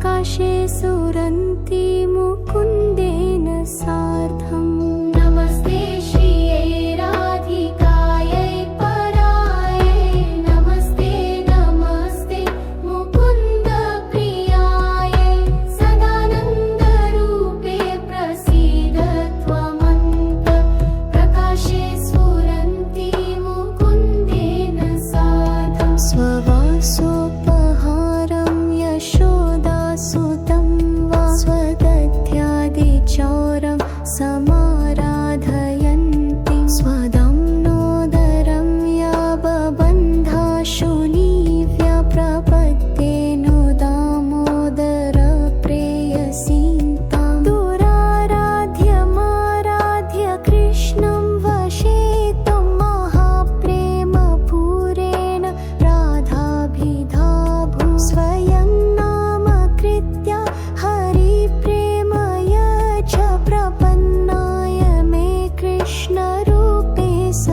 प्रकाशे सुरन्ति मुकुन्देन सार्धम्। नमस्ते श्रिये राधिकायै परायै, नमस्ते नमस्ते मुकुन्द प्रियायै, सदानन्दरूपे प्रसीद त्वमन्त, प्रकाशे स्फुरन्ति मुकुन्देन सार्धम्। स्ववासोपहारं यशोदासुतं वा स्वदध्यादिचौरं समाराधयन्ति, स्वदम्नोदरं या बबन्धाशुनी व्यप्रपद्येनु दामोदरप्रेयसीं तां। दुराराध्यमाराध्य कृष्णं वशे त्वं महाप्रेमपूरेण राधाभिधा भू। स्वयं नामकृत्य हरिप्रेमय च प्रपन्नाय मे कृष्णरूपे स